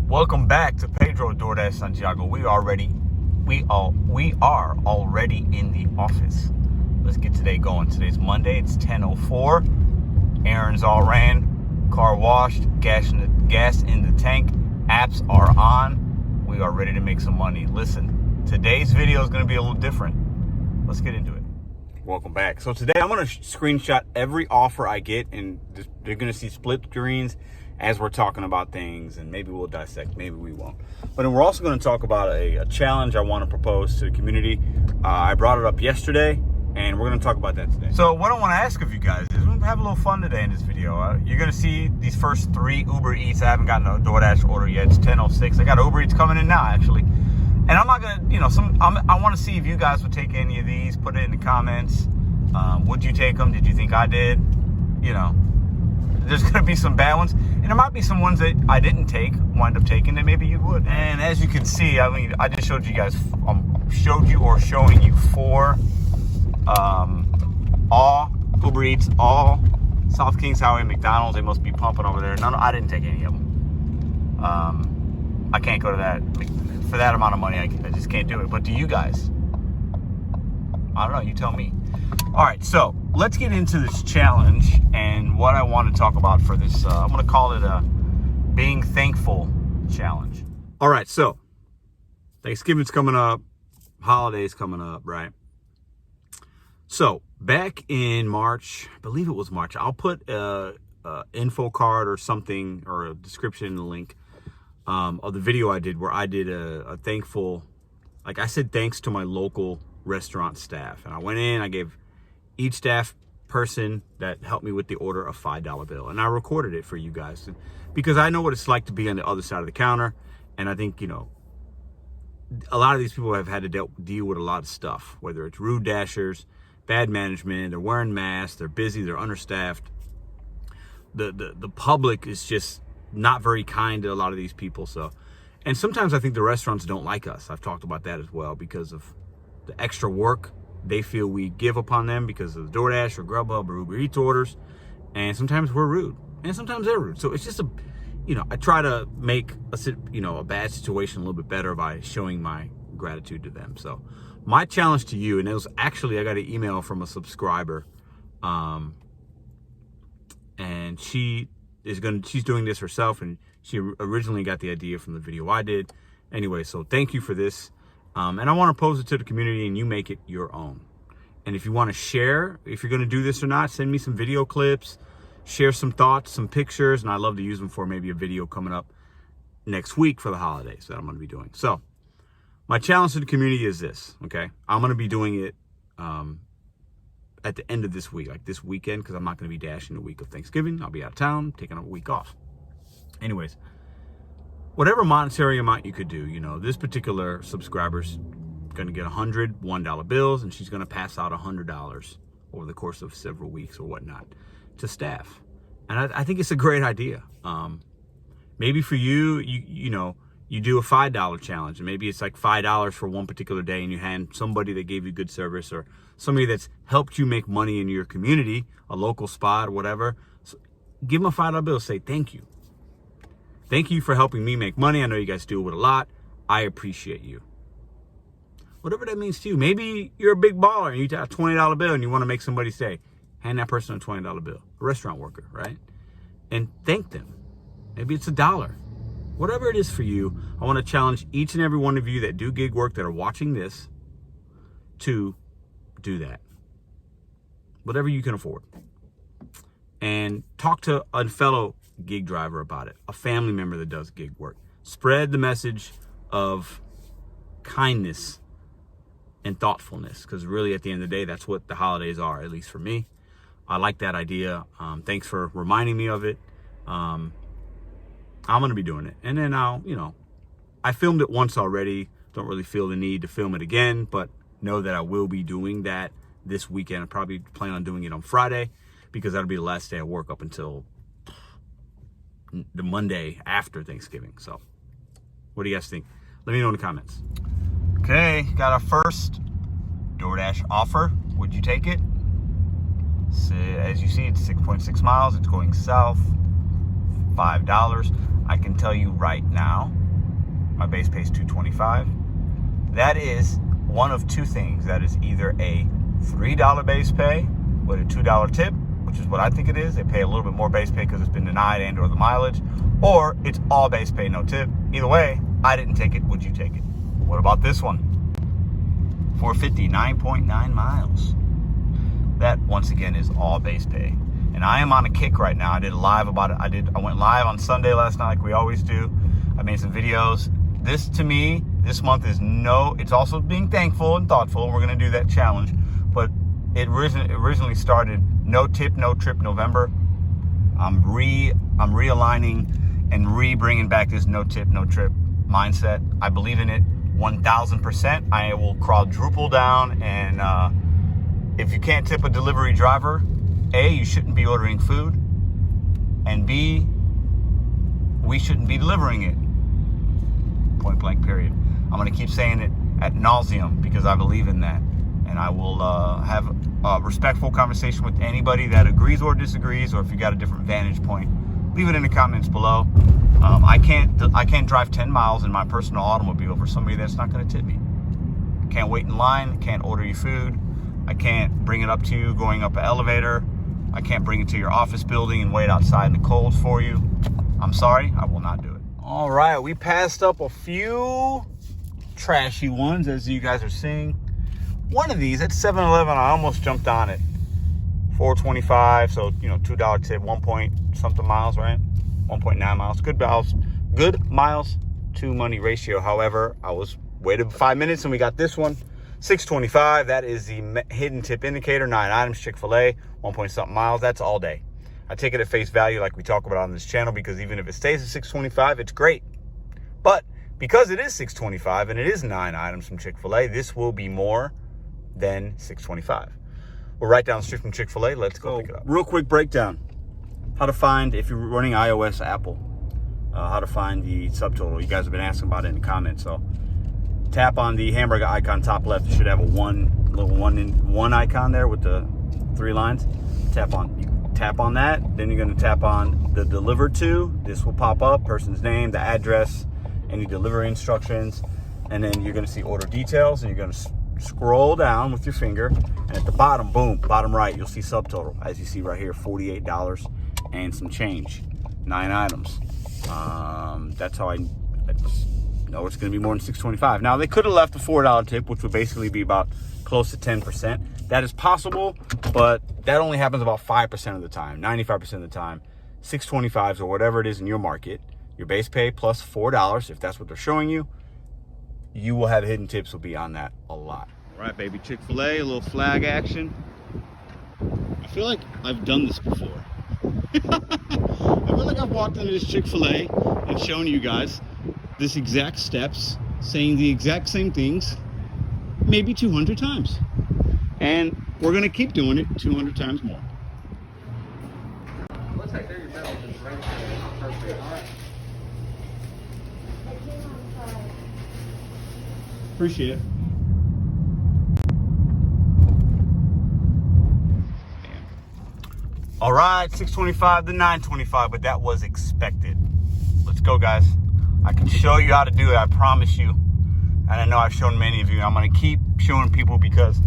Welcome back to Pedro Doordash Santiago. We are already in the office. Let's get today going. Today's Monday. It's 10:04. Errands all ran, car washed, gas in the tank. Apps are on. We are ready to make some money. Listen, today's video is going to be a little different. Let's get into it. Welcome back. So today I'm going to screenshot every offer I get, and they're going to see split screens as we're talking about things, and maybe we'll dissect, maybe we won't. But then we're also going to talk about a challenge I want to propose to the community. I brought it up yesterday, and we're going to talk about that today. So what I want to ask of you guys is, we're going to have a little fun today in this video. You're going to see these first 3 Uber Eats. I haven't gotten a DoorDash order yet. It's 10:06. I got Uber Eats coming in now, actually. And I'm not going to, I want to see if you guys would take any of these. Put it in the comments. Would you take them? Did you think I did? There's going to be some bad ones, and there might be some ones that I didn't wind up taking that maybe you would. And as you can see, I just showed you guys, showing you 4 all Uber Eats, all South Kings Highway, McDonald's. They must be pumping over there. No, I didn't take any of them. I can't go to that. For that amount of money, I just can't do it. But do you guys? I don't know. You tell me. All right, so let's get into this challenge and what I want to talk about for this. I'm going to call it a being thankful challenge. All right, so Thanksgiving's coming up, holidays coming up, right? So back in March, I believe it was March, I'll put a info card or something, or a description in the link of the video I did where I did a thankful, like I said, thanks to my local restaurant staff. And I went in, I gave each staff person that helped me with the order a $5 bill. And I recorded it for you guys because I know what it's like to be on the other side of the counter. And I think, a lot of these people have had to deal with a lot of stuff, whether it's rude dashers, bad management, they're wearing masks, they're busy, they're understaffed. The public is just not very kind to a lot of these people. So, and sometimes I think the restaurants don't like us. I've talked about that as well, because of the extra work they feel we give upon them because of the DoorDash or Grubhub or Uber Eats orders. And sometimes we're rude, and sometimes they're rude. So it's just I try to make a bad situation a little bit better by showing my gratitude to them. So my challenge to you, and it was actually, I got an email from a subscriber, and she's doing this herself, and she originally got the idea from the video I did. Anyway, so thank you for this. And I want to pose it to the community, and you make it your own. And if you want to share, if you're going to do this or not, send me some video clips, share some thoughts, some pictures, and I'd love to use them for maybe a video coming up next week for the holidays that I'm going to be doing. So my challenge to the community is this, okay? I'm going to be doing it at the end of this week, like this weekend, because I'm not going to be dashing the week of Thanksgiving. I'll be out of town, taking a week off. Anyways, whatever monetary amount you could do, this particular subscriber's going to get 100 $1 bills, and she's going to pass out $100 over the course of several weeks or whatnot to staff. And I think it's a great idea. Maybe for you, you do a $5 challenge, and maybe it's like $5 for one particular day, and you hand somebody that gave you good service, or somebody that's helped you make money in your community, a local spot or whatever. So give them a $5 bill. Say thank you. Thank you for helping me make money. I know you guys do it a lot. I appreciate you. Whatever that means to you. Maybe you're a big baller and you got a $20 bill and you want to make somebody stay. Hand that person a $20 bill. A restaurant worker, right? And thank them. Maybe it's $1. Whatever it is for you, I want to challenge each and every one of you that do gig work, that are watching this, to do that. Whatever you can afford. And talk to a fellow gig driver about it, a family member that does gig work. Spread the message of kindness and thoughtfulness, because really at the end of the day, that's what the holidays are, at least for me. I like that idea. Thanks for reminding me of it. I'm going to be doing it. And then I filmed it once already. Don't really feel the need to film it again, but know that I will be doing that this weekend. I probably plan on doing it on Friday, because that'll be the last day of work up until the Monday after Thanksgiving. So what do you guys think? Let me know in the comments. Okay, got our first DoorDash offer. Would you take it? So, as you see, it's 6.6 miles. It's going south. $5. I can tell you right now, my base pay is $2.25. That is one of two things. That is either a $3 base pay with a $2 tip, which is what I think it is. They pay a little bit more base pay because it's been denied and or the mileage, or it's all base pay, no tip. Either way, I didn't take it. Would you take it? What about this one? $4.50, 9.9 miles. That, once again, is all base pay. And I am on a kick right now. I did a live about it. I went live on Sunday last night like we always do. I made some videos. This, to me, this month is it's also being thankful and thoughtful. We're going to do that challenge. But it originally started no tip, no trip November. I'm realigning and bringing back this no tip, no trip mindset. I believe in it 1,000%. I will quadruple down. And if you can't tip a delivery driver, A, you shouldn't be ordering food. And B, we shouldn't be delivering it. Point blank, period. I'm going to keep saying it ad nauseum because I believe in that. And I will have a respectful conversation with anybody that agrees or disagrees, or if you got a different vantage point, leave it in the comments below. I can't drive 10 miles in my personal automobile for somebody that's not going to tip me. I can't wait in line. Can't order you food. I can't bring it up to you going up an elevator. I can't bring it to your office building and wait outside in the cold for you. I'm sorry, I will not do it. All right, we passed up a few trashy ones, as you guys are seeing. One of these at 7-Eleven, I almost jumped on it. $4.25, so $2 tip, 1 point something miles, right? 1.9 miles. Good miles to money ratio. However, I waited 5 minutes and we got this one. $6.25. That is the hidden tip indicator. 9 items, Chick-fil-A, 1 point something miles. That's all day. I take it at face value like we talk about on this channel, because even if it stays at $6.25, it's great. But because it is $6.25 and it is 9 items from Chick-fil-A, this will be more than $6.25. We're right down the street from Chick-fil-A. Let's go pick it up. Real quick breakdown. How to find, if you're running iOS, Apple, how to find the subtotal. You guys have been asking about it in the comments. So tap on the hamburger icon top left. It should have a one icon there with the 3 lines. Tap on that. Then you're going to tap on the delivered to. This will pop up, person's name, the address, any delivery instructions, and then you're going to see order details, and you're going to scroll down with your finger, and at the bottom, boom, bottom right, you'll see subtotal. As you see right here, $48 and some change, 9 items. That's how I know it's going to be more than $6.25. Now, they could have left a $4 tip, which would basically be about close to 10%. That is possible, but that only happens about 5% of the time, 95% of the time. $6.25s or whatever it is in your market, your base pay plus $4, if that's what they're showing you, you will have hidden tips will be on that a lot. All right, baby, Chick-fil-A, a little flag action. I feel like I've done this before. I feel like I've walked into this Chick-fil-A and shown you guys this exact steps, saying the exact same things, maybe 200 times. And we're gonna keep doing it 200 times more. Looks like they're your best. Perfect. All right. Appreciate it. All right, $6.25 to $9.25, but that was expected. Let's go, guys. I can show you how to do it, I promise you. And I know I've shown many of you. I'm gonna keep showing people because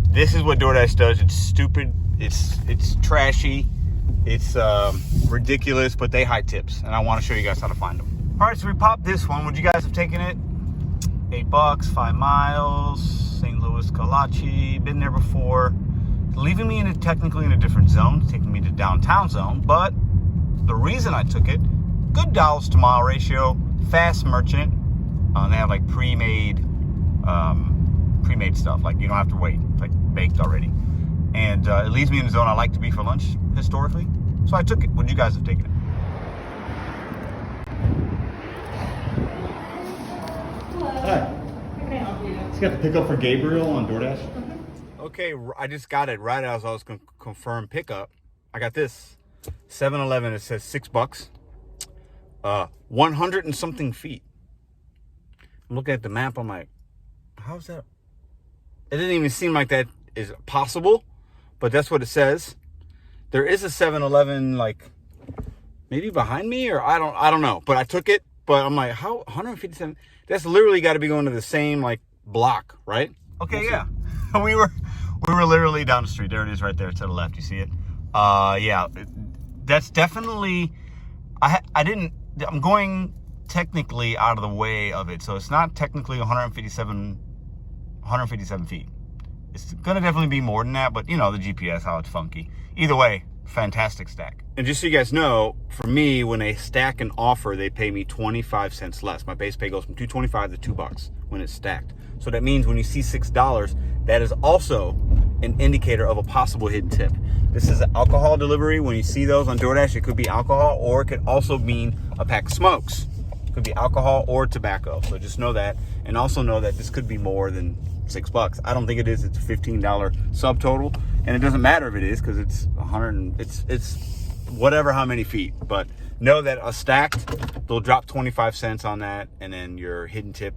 this is what DoorDash does. It's stupid, it's trashy, it's ridiculous, but they hide tips, and I wanna show you guys how to find them. All right, so we popped this one. Would you guys have taken it? $8, 5 miles, St. Louis, Kalachi, been there before. Leaving me technically in a different zone, taking me to downtown zone, but the reason I took it, good dollars to mile ratio, fast merchant. They have like pre-made stuff, like you don't have to wait, it's like baked already. And it leaves me in the zone I like to be for lunch historically, so I took it. Would you guys have taken it? Hi. Just got the pickup for Gabriel on DoorDash. Okay, I just got it right as I was going to confirm pickup. I got this 7-Eleven. It says $6, 100 and something feet. I'm looking at the map. I'm like, how's that? It didn't even seem like that is possible, but that's what it says. There is a 7-Eleven like maybe behind me, or I don't know. But I took it, but I'm like, how 157? That's literally got to be going to the same like block, right? Okay, yeah. We were literally down the street. There it is, right there to the left. You see it? Yeah, that's definitely. I'm going technically out of the way of it, so it's not technically 157 feet. It's gonna definitely be more than that, but you know the GPS, how it's funky. Either way, fantastic stack. And just so you guys know, for me, when they stack an offer, they pay me 25 cents less. My base pay goes from $2.25 to $2 when it's stacked. So that means when you see $6, that is also an indicator of a possible hidden tip. This is an alcohol delivery. When you see those on DoorDash, it could be alcohol, or it could also mean a pack of smokes. It could be alcohol or tobacco. So just know that, and also know that this could be more than $6. I don't think it is. It's a $15 subtotal, and it doesn't matter if it is, because it's 100. It's whatever how many feet. But know that a stacked, they'll drop 25 cents on that, and then your hidden tip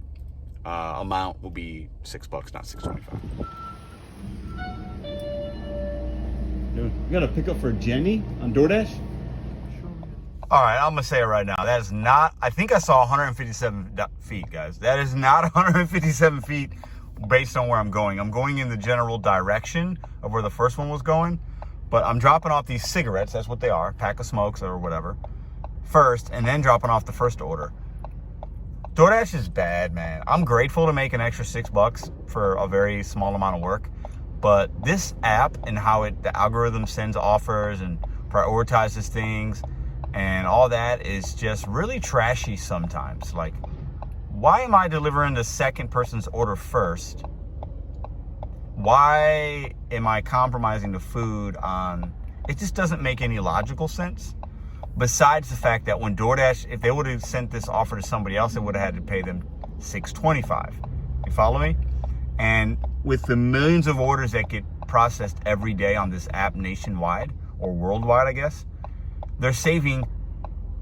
amount will be $6, not $6.25. You got to pick up for Jenny on DoorDash? All right, I'm going to say it right now. That is not, I think I saw 157 feet, guys. That is not 157 feet based on where I'm going. I'm going in the general direction of where the first one was going, but I'm dropping off these cigarettes, that's what they are, pack of smokes or whatever, first, and then dropping off the first order. DoorDash is bad, man. I'm grateful to make an extra $6 for a very small amount of work, but this app and how the algorithm sends offers and prioritizes things and all that is just really trashy sometimes. Like, why am I delivering the second person's order first? Why am I compromising the food on... It just doesn't make any logical sense. Besides the fact that when DoorDash, if they would have sent this offer to somebody else, they would have had to pay them $6.25. You follow me? And with the millions of orders that get processed every day on this app nationwide, or worldwide, I guess, they're saving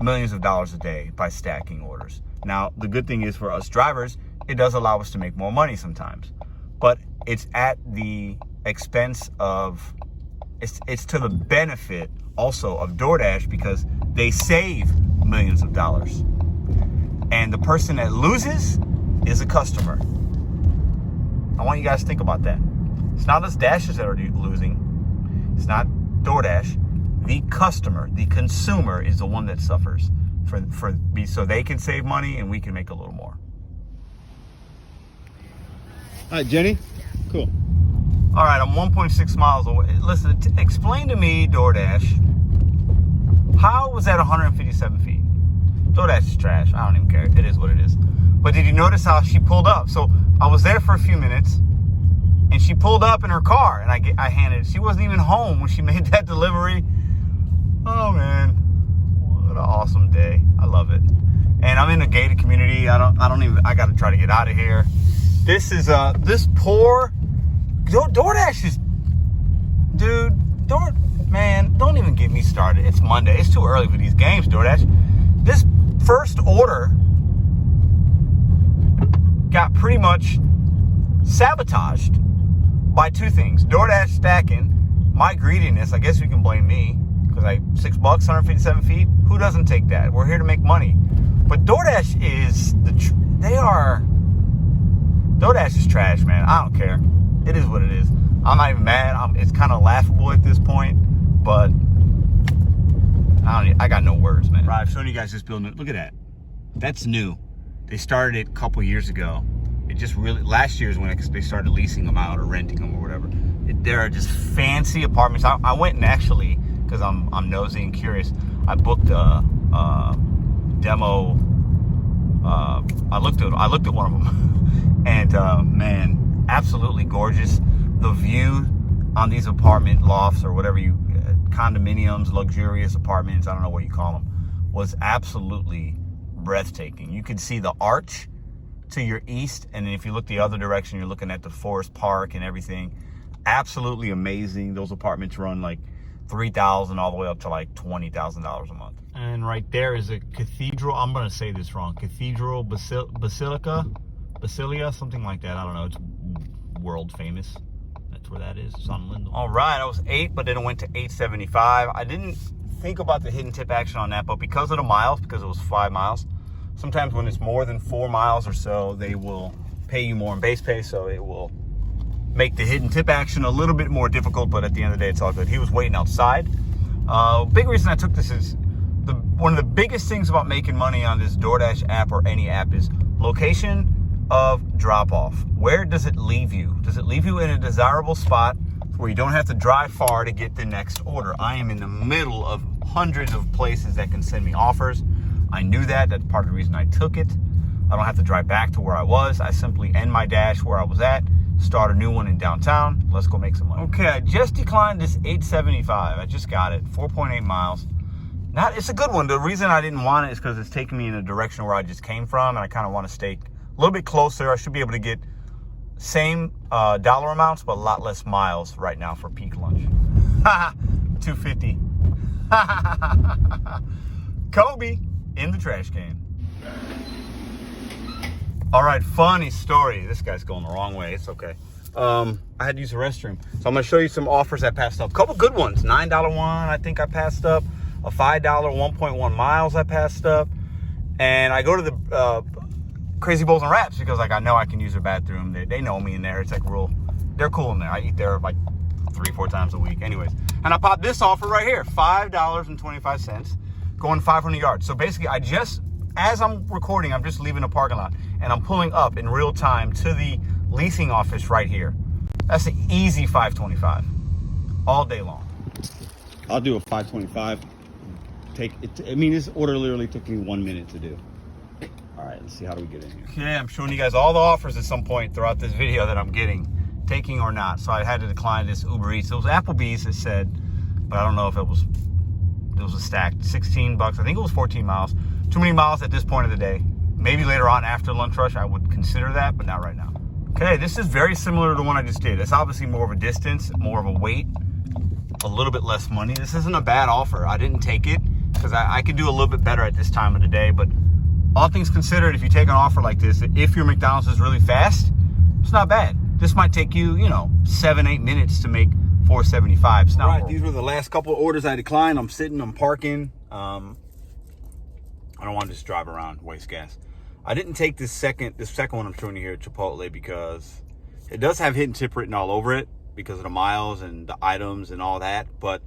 millions of dollars a day by stacking orders. Now, the good thing is for us drivers, it does allow us to make more money sometimes. But it's at the expense of, it's to the benefit also of DoorDash, because they save millions of dollars. And the person that loses is a customer. I want you guys to think about that. It's not us dashers that are losing. It's not DoorDash. The customer, the consumer, is the one that suffers so they can save money and we can make a little more. All right, Jenny? Cool. All right, I'm 1.6 miles away. Listen, explain to me, DoorDash, how was that 157 feet? DoorDash is trash. I don't even care. It is what it is. But did you notice how she pulled up? So I was there for a few minutes, and she pulled up in her car, and I handed it. She wasn't even home when she made that delivery. Oh, man. What an awesome day. I love it. And I'm in a gated community. I got to try to get out of here. This is, this poor... DoorDash is... Dude, man, don't even get me started. It's Monday. It's too early for these games, DoorDash. This first order got pretty much sabotaged by two things. DoorDash stacking, my greediness. I guess you can blame me, because $6, 157 feet. Who doesn't take that? We're here to make money. But DoorDash is DoorDash is trash, man. I don't care. It is what it is. I'm not even mad. It's kind of laughable at this point, but I got no words, man. Right, I've shown you guys this building. Look at that. That's new. They started it a couple years ago. It just really, last year is when they started leasing them out or renting them or whatever. There are just fancy apartments. I went and actually, because I'm nosy and curious, I booked a demo. I looked at one of them, and man, absolutely gorgeous. The view on these apartment lofts or whatever condominiums, luxurious apartments, I don't know what you call them, was absolutely breathtaking. You could see the arch to your east, and then if you look the other direction, you're looking at the Forest Park and everything. Absolutely amazing. Those apartments run like $3,000 all the way up to like $20,000 a month. And right there is a cathedral. I'm going to say this wrong. Cathedral Basilia, something like that. I don't know. It's world famous. That's where that is. It's on Lindell. All right. I was 8, but then it went to 875. I didn't think about the hidden tip action on that, but because of the miles, because it was 5 miles, sometimes when it's more than 4 miles or so, they will pay you more in base pay, so it will make the hidden tip action a little bit more difficult, but at the end of the day, it's all good. He was waiting outside. Big reason I took this is one of the biggest things about making money on this DoorDash app or any app is location of drop-off. Where does it leave you? Does it leave you in a desirable spot where you don't have to drive far to get the next order? I am in the middle of hundreds of places that can send me offers. I knew that. That's part of the reason I took it. I don't have to drive back to where I was. I simply end my dash where I was at, start a new one in downtown. Let's go make some money. Okay, I just declined this $8.75. I just got it, 4.8 miles. It's a good one. The reason I didn't want it is because it's taking me in a direction where I just came from, and I kind of want to stay a little bit closer. I should be able to get same dollar amounts, but a lot less miles right now for peak lunch. $2.50. Kobe in the trash can. All right, funny story. This guy's going the wrong way. It's okay. I had to use the restroom. So I'm going to show you some offers I passed up. A couple good ones. $9 one, I think I passed up. A $5 1.1 miles I passed up. And I go to the Crazy Bowls and Wraps because like I know I can use their bathroom. They know me in there. It's like they're cool in there. I eat there like 3-4 times a week. Anyways. And I popped this offer right here. $5.25. Going 500 yards. So basically as I'm recording, I'm just leaving the parking lot and I'm pulling up in real time to the leasing office right here. That's an easy $5.25 all day long. I'll do a $5.25. This order literally took me 1 minute to do. All right, let's see, how do we get in here? Okay, I'm showing you guys all the offers at some point throughout this video that I'm taking or not. So I had to decline this Uber Eats. It was Applebee's, it said, but I don't know if it was a stacked $16. I think it was 14 miles. Too many miles at this point of the day. Maybe later on after lunch rush, I would consider that, but not right now. Okay, this is very similar to the one I just did. It's obviously more of a distance, more of a wait, a little bit less money. This isn't a bad offer. I didn't take it because I could do a little bit better at this time of the day, but all things considered, if you take an offer like this, if your McDonald's is really fast, it's not bad. This might take you, 7-8 minutes to make $4.75. It's not right. These were the last couple of orders I declined. I'm sitting, I'm parking. I don't want to just drive around, waste gas. I didn't take this second one I'm showing you here at Chipotle because it does have hidden tip written all over it because of the miles and the items and all that, but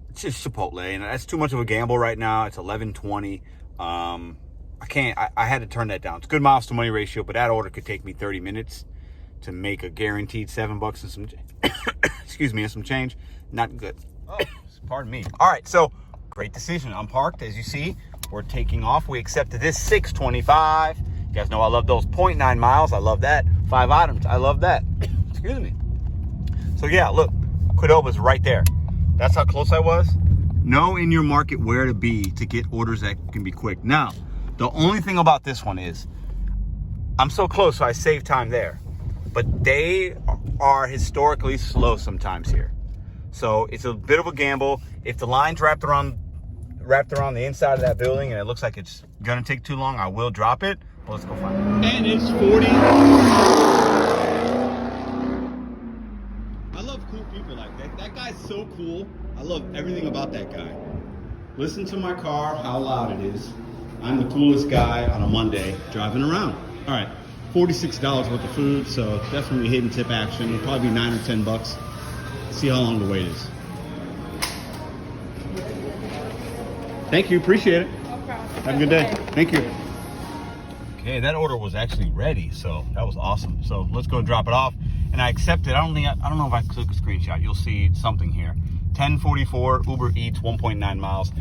it's just Chipotle and that's too much of a gamble right now. It's $11.20. I had to turn that down. It's good miles to money ratio, but that order could take me 30 minutes to make a guaranteed $7 and some excuse me, and some change. Not good. Oh, pardon me. All right, so great decision. I'm parked, as you see. We're taking off. We accepted this $6.25. You guys know I love those 0.9 miles. I love that. 5 items. I love that. Excuse me. So yeah, look, Qdoba's right there. That's how close I was. Know in your market where to be to get orders that can be quick. Now, the only thing about this one is I'm so close, so I save time there. But they are historically slow sometimes here. So it's a bit of a gamble. If the line's wrapped around the inside of that building and it looks like it's gonna take too long, I will drop it. Well, let's go find it. And it's 40. I love cool people like that. That guy's so cool. I love everything about that guy. Listen to my car, how loud it is. I'm the coolest guy on a Monday driving around. All right, $46 worth of food, so definitely hidden tip action. It'll probably be $9 or $10. See how long the wait is. Thank you, appreciate it. No problem. Have a good day. Thank you. Okay, that order was actually ready, so that was awesome. So let's go and drop it off. And I accepted. I don't know if I click a screenshot. You'll see something here. 1044 Uber Eats, 1.9 miles.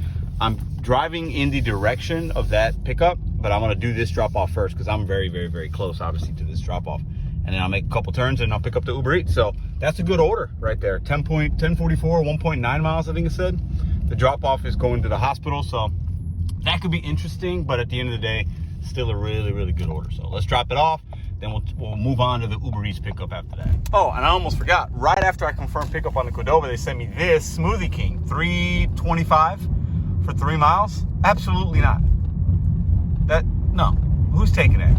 I'm driving in the direction of that pickup, but I'm gonna do this drop off first because I'm very, very, very close, obviously, to this drop off. And then I'll make a couple turns and I'll pick up the Uber Eats. So that's a good order right there. 1044, 1.9 miles, I think it said. The drop off is going to the hospital, so that could be interesting, but at the end of the day, still a really, really good order. So let's drop it off, then we'll move on to the Uber Eats pickup after that. Oh, and I almost forgot. Right after I confirmed pickup on the Qdoba, they sent me this Smoothie King, $3.25 for 3 miles. Absolutely not. No. Who's taking that?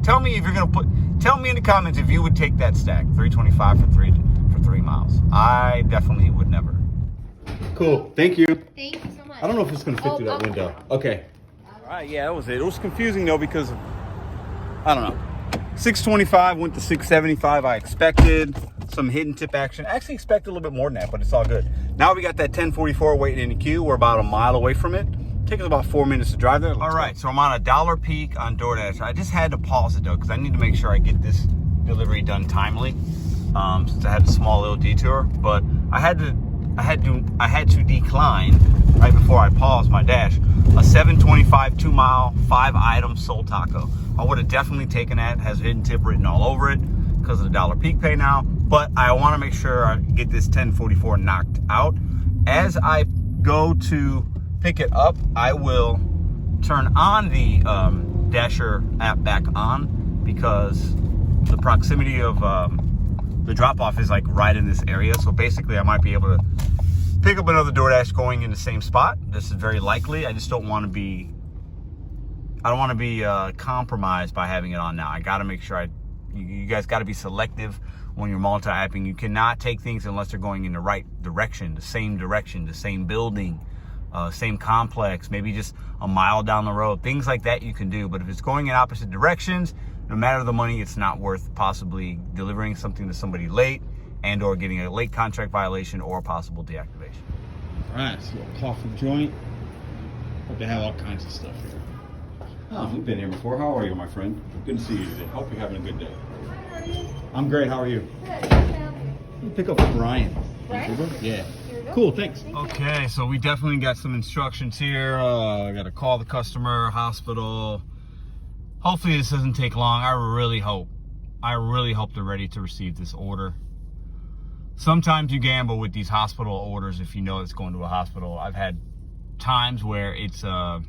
Tell me if you're gonna tell me in the comments if you would take that stack, $3.25 for 3 miles. I definitely would never. Cool. Thank you. Thank you so much. I don't know if it's going to fit through that window. Okay. All right. Yeah, that was it. It was confusing, though, because, I don't know. 625 went to 675. I expected some hidden tip action. I actually expected a little bit more than that, but it's all good. Now we got that 1044 waiting in the queue. We're about a mile away from it. Take us about 4 minutes to drive there. All right, so I'm on $1 peak on DoorDash. I just had to pause it though, because I need to make sure I get this delivery done timely. Since I had a small little detour, but I had to decline right before I paused my dash a 725 2-mile 5-item soul taco. I would have definitely taken that. It has hidden tip written all over it because of the $1 peak pay now. But I want to make sure I get this 1044 knocked out. As I go to pick it up, I will turn on the Dasher app back on, because the proximity of the drop-off is like right in this area. So basically I might be able to pick up another DoorDash going in the same spot. This is very likely. I just don't want to be, compromised by having it on now. I got to make sure you guys got to be selective when you're multi-apping. You cannot take things unless they're going in the right direction, the same building, same complex, maybe just a mile down the road. Things like that you can do, but if it's going in opposite directions, no matter the money, it's not worth possibly delivering something to somebody late and or getting a late contract violation or a possible deactivation. All right, so a little coffee joint. Hope they have all kinds of stuff here. Oh, you've been here before. How are you, my friend? Good to see you today. Hope you're having a good day. How are you? I'm great. How are you? Good. Pick up Brian. Brian? Yeah. Cool, thanks. Okay, so we definitely got some instructions here. I got to call the customer, hospital. Hopefully this doesn't take long. I really hope they're ready to receive this order. Sometimes you gamble with these hospital orders if you know it's going to a hospital. I've had times where it's kind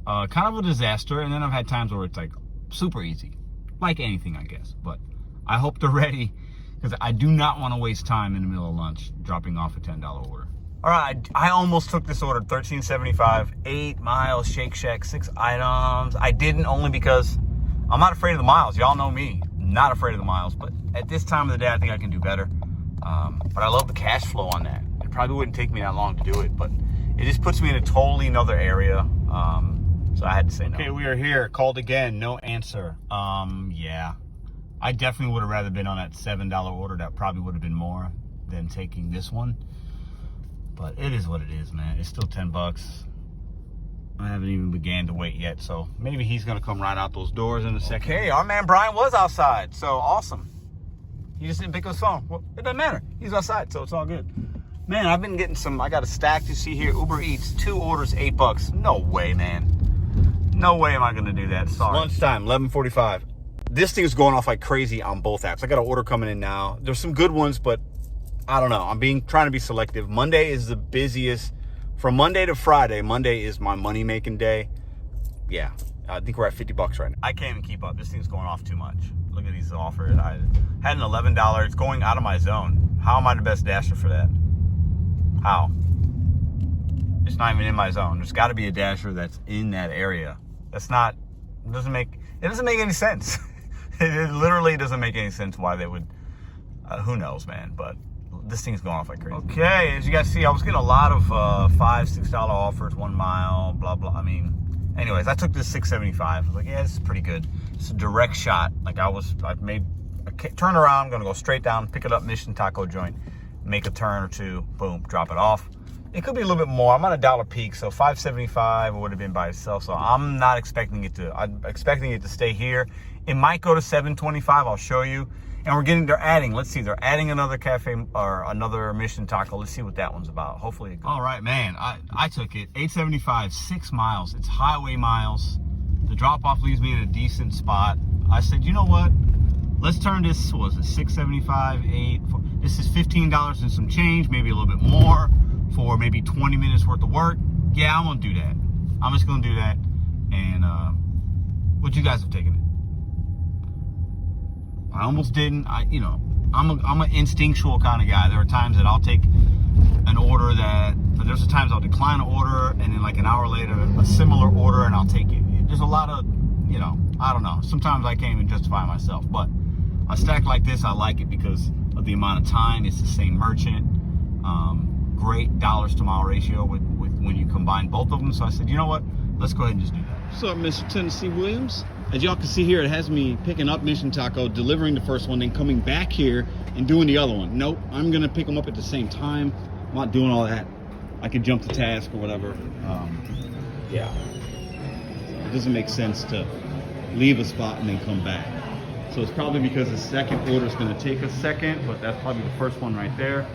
of a disaster, and then I've had times where it's like super easy. Like anything, I guess. But I hope they're ready, because I do not want to waste time in the middle of lunch dropping off a $10 order. All right, I almost took this order, $13.75, 8 miles, Shake Shack, 6 items. I didn't, only because I'm not afraid of the miles. Y'all know me, not afraid of the miles. But at this time of the day, I think I can do better. But I love the cash flow on that. It probably wouldn't take me that long to do it, but it just puts me in a totally another area. So I had to say no. Okay, we are here. Called again, no answer. Yeah. I definitely would have rather been on that $7 order. That probably would have been more than taking this one. But it is what it is, man. It's still 10 bucks. I haven't even began to wait yet, so maybe he's gonna come right out those doors in a second. Okay, our man Brian was outside, so awesome. He just didn't pick up his phone. Well, it doesn't matter. He's outside, so it's all good. Man, I've been getting some. I got a stack you see here. Uber Eats, 2 orders, 8 bucks. No way, man. No way am I gonna do that. Sorry. Lunchtime, 11:45. This thing is going off like crazy on both apps. I got an order coming in now. There's some good ones, but I don't know. I'm trying to be selective. Monday is the busiest. From Monday to Friday, Monday is my money-making day. Yeah, I think we're at 50 bucks right now. I can't even keep up. This thing's going off too much. Look at these offers. I had an $11. It's going out of my zone. How am I the best dasher for that? How? It's not even in my zone. There's got to be a dasher that's in that area. That's not. It doesn't make any sense. It literally doesn't make any sense why they would. Who knows, man? But this thing's going off like crazy. Okay, as you guys see, I was getting a lot of $5, $6 offers, 1 mile, blah, blah. I mean, anyways, I took this $6.75. I was like, yeah, this is pretty good. It's a direct shot. Like I've made a turn around, I'm gonna go straight down, pick it up, Mission Taco Joint, make a turn or two, boom, drop it off. It could be a little bit more. I'm on $1 peak, so $5.75 would have been by itself. So I'm not expecting it to. I'm expecting it to stay here. It might go to $7.25. I'll show you. And they're adding. Let's see. They're adding another cafe or another Mission Taco. Let's see what that one's about. Hopefully it goes. All right, man. I took it. $8.75, 6 miles. It's highway miles. The drop-off leaves me in a decent spot. I said, you know what? Let's turn this. What was it? $6.75, 8. This is $15 and some change, maybe a little bit more, for maybe 20 minutes worth of work. Yeah, I'm gonna do that. I'm just gonna do that. And what you guys have taken it. I almost didn't. I'm an instinctual kind of guy. There are times that I'll take an order there's times I'll decline an order, and then like an hour later, a similar order, and I'll take it. There's a lot of, I don't know. Sometimes I can't even justify myself, but a stack like this, I like it because of the amount of time. It's the same merchant. great dollars to mile ratio with when you combine both of them. So I said, you know what? Let's go ahead and just do that. What's up, Mr. Tennessee Williams? As y'all can see here, it has me picking up Mission Taco, delivering the first one, then coming back here and doing the other one. Nope, I'm gonna pick them up at the same time. I'm not doing all that. I could jump the task or whatever. Yeah. It doesn't make sense to leave a spot and then come back. So it's probably because the second order is gonna take a second, but that's probably the first one right there.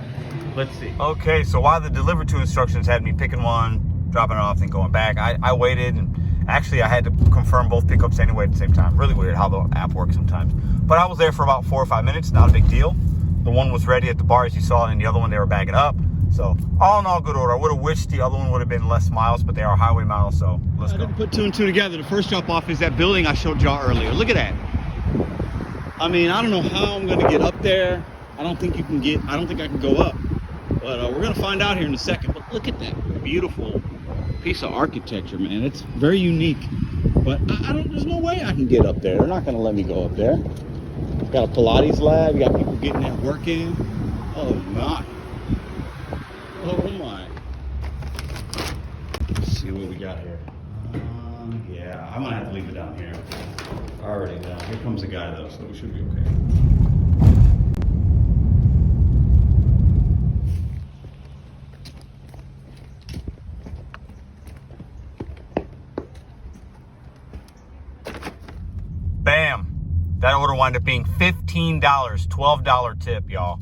Let's see. Okay, so while the deliver to instructions had me picking one, dropping it off, then going back, I waited, and actually I had to confirm both pickups anyway at the same time. Really weird how the app works sometimes. But I was there for about 4 or 5 minutes, not a big deal. The one was ready at the bar as you saw, and the other one they were bagging up. So all in all, good order. I would have wished the other one would have been less miles, but they are highway miles, so let's go. I didn't put two and two together. The first drop off is that building I showed y'all earlier. Look at that. I mean, I don't know how I'm gonna get up there. I don't think I can go up. But we're gonna find out here in a second. But look at that beautiful piece of architecture, man. It's very unique. But there's no way I can get up there. They're not gonna let me go up there. Got a Pilates lab, you got people getting there working. Oh my. Oh my. Let's see what we got here. Yeah, I'm gonna have to leave it down here. I already know. Here comes the guy though, so we should be okay. Bam. That order wound up being $15, $12 tip, y'all.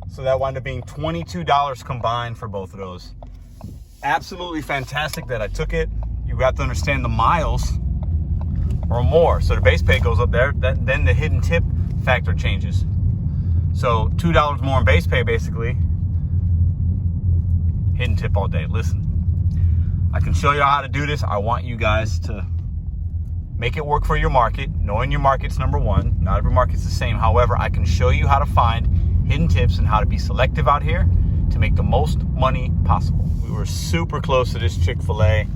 So that wound up being $22 combined for both of those. Absolutely fantastic that I took it. You got to understand the miles or more. So the base pay goes up there. Then the hidden tip factor changes. So $2 more in base pay, basically. Hidden tip all day. Listen, I can show you how to do this. I want you guys to make it work for your market. Knowing your market's number one. Not every market's the same. However, I can show you how to find hidden tips and how to be selective out here to make the most money possible. We were super close to this Chick-fil-A,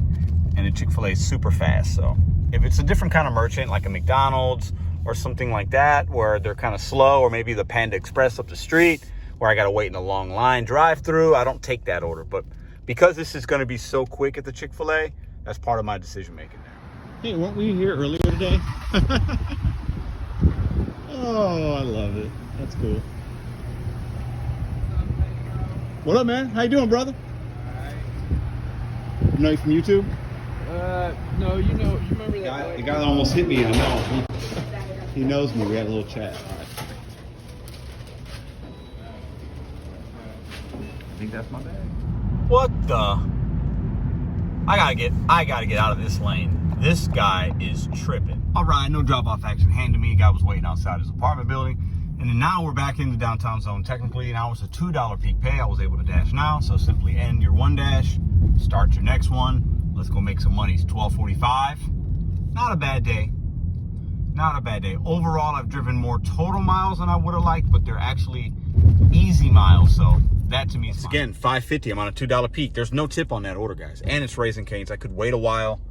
and the Chick-fil-A is super fast. So if it's a different kind of merchant, like a McDonald's or something like that, where they're kind of slow, or maybe the Panda Express up the street, where I got to wait in a long line drive-through, I don't take that order. But because this is going to be so quick at the Chick-fil-A, that's part of my decision-making there. Hey, weren't we here earlier today? Oh, I love it. That's cool. What up, man? How you doing, brother? Alright. You know you from YouTube? No, you remember that The guy that almost hit me, I know. He knows me. We had a little chat. All right. I think that's my bag. What the? I gotta get out of this lane. This guy is tripping. All right, no drop-off action handed me. Guy was waiting outside his apartment building. And then now we're back in the downtown zone. Technically, now it's a $2 peak pay. I was able to dash now. So simply end your one dash, start your next one. Let's go make some money. It's 12:45. Not a bad day. Not a bad day. Overall, I've driven more total miles than I would have liked, but they're actually easy miles. So that to me is fine. Again, $5.50. I'm on a $2 peak. There's no tip on that order, guys. And it's Raising Cane's. I could wait a while.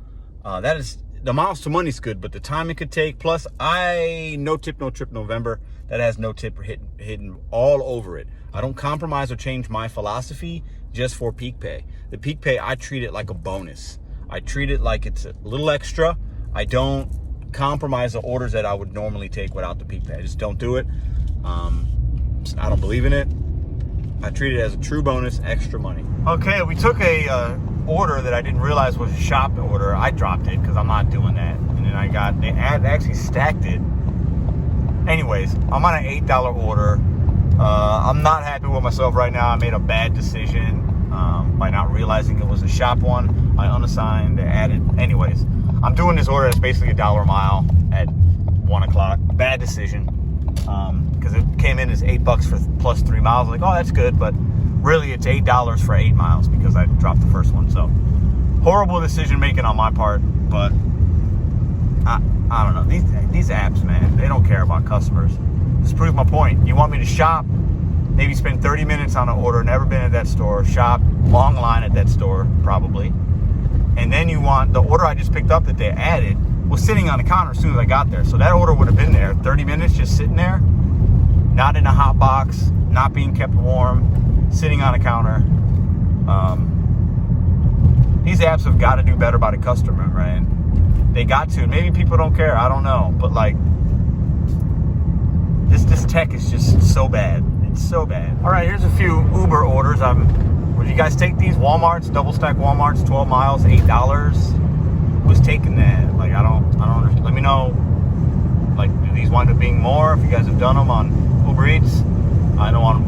That is, the miles to money's good, but the time it could take, plus no tip, no trip November. That has no tip hidden all over it. I don't compromise or change my philosophy just for peak pay. The peak pay, I treat it like a bonus. I treat it like it's a little extra. I don't compromise the orders that I would normally take without the peak pay. I just don't do it. I don't believe in it. I treat it as a true bonus, extra money. Okay, we took a order that I didn't realize was a shop order. I dropped it because I'm not doing that. And then they actually stacked it. Anyways, I'm on an $8 order. I'm not happy with myself right now. I made a bad decision by not realizing it was a shop one. I unassigned, added. Anyways, I'm doing this order that's basically $1 a mile at 1 o'clock. Bad decision. Because it came in as $8 for plus 3 miles. Like, oh, that's good, but really it's $8 for 8 miles because I dropped the first one. So horrible decision making on my part, but I don't know. These apps, man, they don't care about customers. This proves my point. You want me to shop, maybe spend 30 minutes on an order, never been at that store, shop, long line at that store, probably. And then you want the order I just picked up that they added was sitting on the counter as soon as I got there. So that order would have been there, 30 minutes just sitting there, not in a hot box, not being kept warm, sitting on a counter. These apps have got to do better by the customer, right? They got to. Maybe people don't care. I don't know. But like, this tech is just so bad. It's so bad. All right, here's a few Uber orders. Would you guys take these? Walmart's, double stack Walmart's, 12 miles, $8. Who's taking that? Like, I don't understand. Let me know. Like, do these wind up being more if you guys have done them on Uber Eats? I know on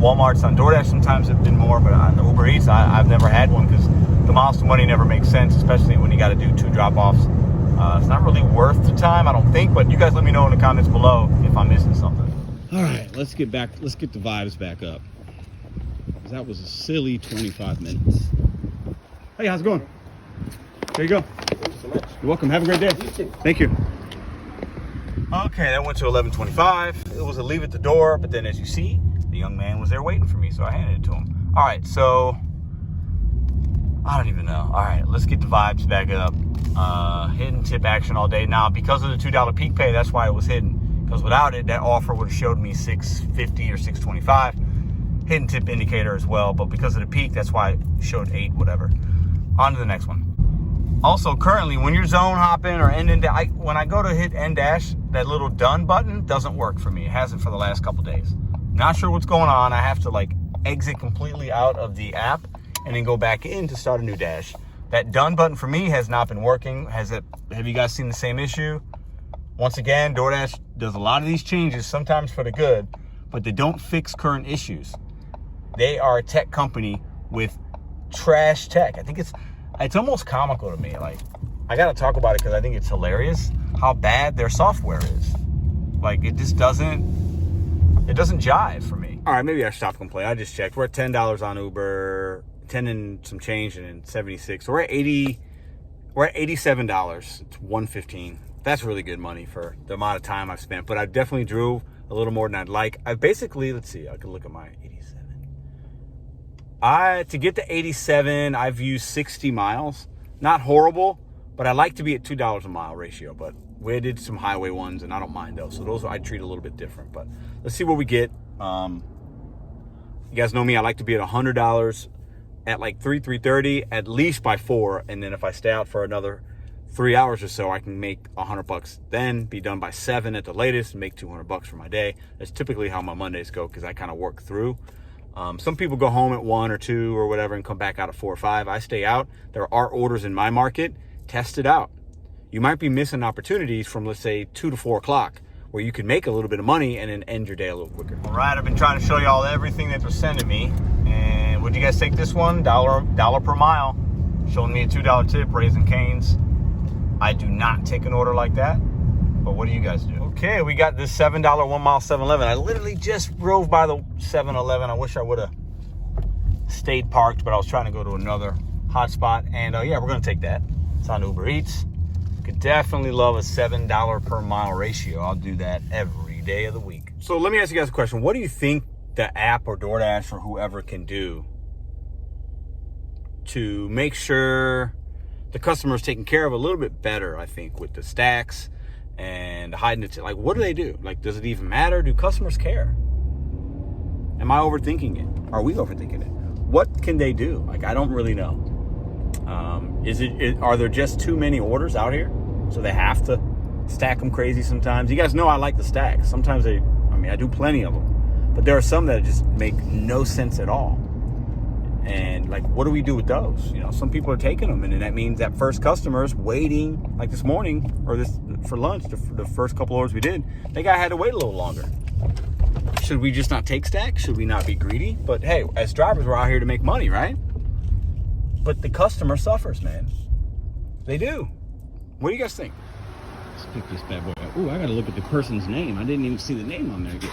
Walmart's, on Doordash sometimes have been more, but on Uber Eats, I've never had one because the miles to money never makes sense, especially when you got to do 2 drop-offs. It's not really worth the time, I don't think, but you guys let me know in the comments below if I'm missing something. All right, let's get the vibes back up. That was a silly 25 minutes. Hey, how's it going? There you go. Thank you so much. You're welcome. Have a great day. You too. Thank you. Okay, that went to 11:25. It was a leave at the door, but then as you see, the young man was there waiting for me, so I handed it to him. All right, so I don't even know. All right, let's get the vibes back up. Hidden tip action all day. Now, because of the $2 peak pay, that's why it was hidden. Because without it, that offer would have showed me $6.50 or $6.25. Hidden tip indicator as well, but because of the peak, that's why it showed 8, whatever. On to the next one. Also, currently, when you're zone hopping or ending, when I go to hit end dash, that little done button doesn't work for me. It hasn't for the last couple days. Not sure what's going on. I have to like exit completely out of the app and then go back in to start a new dash. That done button for me has not been working. Have you guys seen the same issue? Once again, DoorDash does a lot of these changes, sometimes for the good, but they don't fix current issues. They are a tech company with trash tech. I think it's almost comical to me. Like, I gotta talk about it because I think it's hilarious how bad their software is. Like, it doesn't jive for me. All right, maybe I should stop complaining. I just checked. We're at $10 on Uber, 10 and some change, and then 76. So we're at $87. It's $115. That's really good money for the amount of time I've spent. But I definitely drove a little more than I'd like. I basically, let's see, I can look at my 87. To get to 87, I've used 60 miles. Not horrible, but I like to be at $2 a mile ratio. But we did some highway ones, and I don't mind those. So those I treat a little bit different. But let's see what we get. You guys know me. I like to be at $100 at like 3:30, at least by 4. And then if I stay out for another 3 hours or so, I can make $100 then, be done by 7 at the latest, and make $200 for my day. That's typically how my Mondays go because I kind of work through. Some people go home at 1 or 2 or whatever and come back out at 4 or 5. I stay out. There are orders in my market. Test it out. You might be missing opportunities from, let's say, 2 to 4 o'clock where you can make a little bit of money and then end your day a little quicker. All right, I've been trying to show y'all everything that they're sending me. And would you guys take this one? $1 per mile. Showing me a $2 tip, Raising Cane's. I do not take an order like that. But what do you guys do? Okay, we got this $7 1 mile 7-Eleven. I literally just drove by the 7-Eleven. I wish I would have stayed parked, but I was trying to go to another hot spot. And yeah, we're gonna take that. It's on Uber Eats. Could definitely love a $7 per mile ratio. I'll do that every day of the week. So let me ask you guys a question. What do you think the app or DoorDash or whoever can do to make sure the customer is taken care of a little bit better? I think with the stacks and hiding it. Like, what do they do? Like, does it even matter? Do customers care? Am I overthinking it? Are we overthinking it? What can they do? Like, I don't really know. Are there just too many orders out here? So they have to stack them crazy sometimes. You guys know I like the stacks. Sometimes I do plenty of them. But there are some that just make no sense at all. And like, what do we do with those? You know, some people are taking them, and then that means that first customer's waiting, like this morning or this for lunch, the first couple orders we did, that guy had to wait a little longer. Should we just not take stacks? Should we not be greedy? But hey, as drivers, we're out here to make money, right? But the customer suffers, man. They do. What do you guys think? Let's pick this bad boy up. Ooh, I gotta look at the person's name. I didn't even see the name on there yet.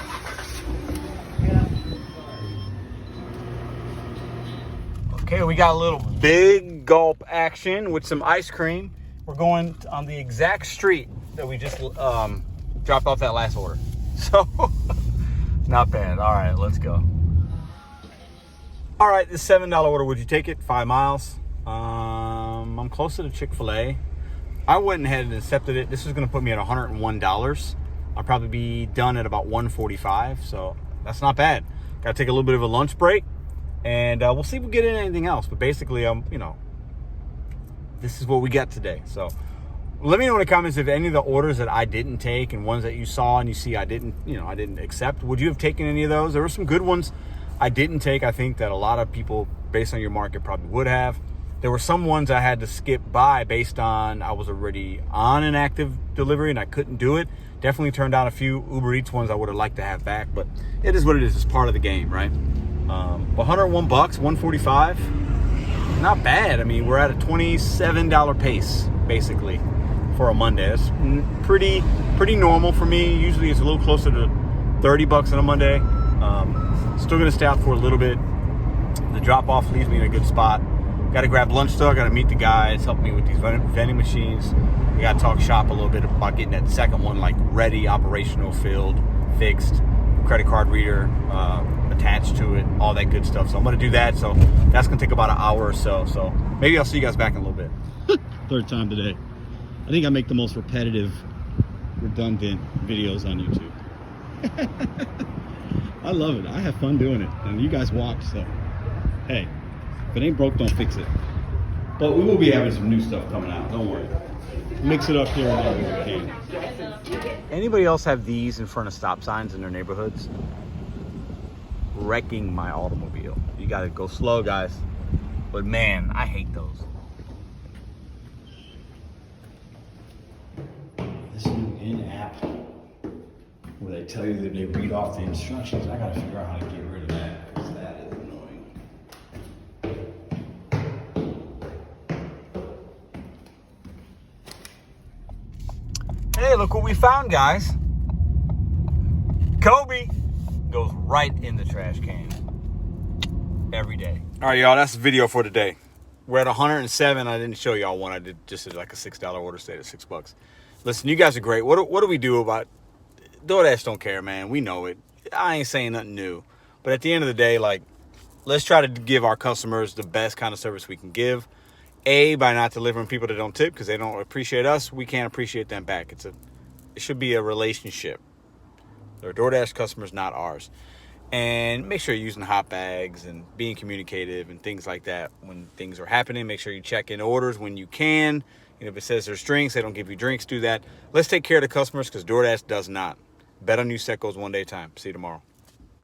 Okay, we got a little big gulp action with some ice cream. We're going on the exact street that we just dropped off that last order. So, not bad. All right, let's go. All right, this $7 order, would you take it? 5 miles. I'm close to the Chick-fil-A. I went ahead and accepted it. This is gonna put me at $101. I'll probably be done at about 1:45, so that's not bad. Gotta take a little bit of a lunch break, And we'll see if we get in anything else. But basically, you know, this is what we got today. So let me know in the comments if any of the orders that I didn't take and ones that you saw and you see I didn't accept. Would you have taken any of those? There were some good ones I didn't take. I think that a lot of people, based on your market, probably would have. There were some ones I had to skip by based on I was already on an active delivery and I couldn't do it. Definitely turned down a few Uber Eats ones I would have liked to have back, but it is what it is. It's part of the game, right? $101, $145. Not bad. I mean, we're at a $27 pace basically for a Monday. That's pretty normal for me. Usually it's a little closer to $30 on a Monday. Still gonna stay out for a little bit. The drop off leaves me in a good spot. Got to grab lunch though. Got to meet the guys, help me with these vending machines. We got to talk shop a little bit about getting that second one like ready, operational, filled, fixed, credit card reader attached to it, all that good stuff. So I'm gonna do that. So that's gonna take about an hour or so. So maybe I'll see you guys back in a little bit. Third time today. I think I make the most repetitive, redundant videos on YouTube. I love it. I have fun doing it, and you guys watch. So hey. If it ain't broke, don't fix it. But we will be having some new stuff coming out. Don't worry. Mix it up here and there if we can. Anybody else have these in front of stop signs in their neighborhoods? Wrecking my automobile. You gotta go slow, guys. But man, I hate those. This new in-app where they tell you that they read off the instructions, I gotta figure out how to get rid of that because that is annoying. Hey, look what we found, guys. Kobe goes right in the trash can every day. All right, y'all, that's the video for today. We're at 107. I didn't show y'all one. I did like a $6 order, stayed at $6. Listen, you guys are great. What do we do about DoorDash? Don't care, man. We know it. I ain't saying nothing new. But at the end of the day, like, let's try to give our customers the best kind of service we can give. By not delivering people that don't tip because they don't appreciate us, we can't appreciate them back. It should be a relationship. They're DoorDash customers, not ours. And make sure you're using hot bags and being communicative and things like that when things are happening. Make sure you check in orders when you can. And if it says there's drinks, they don't give you drinks, do that. Let's take care of the customers because DoorDash does not. Bet on you, set goes one day at a time. See you tomorrow.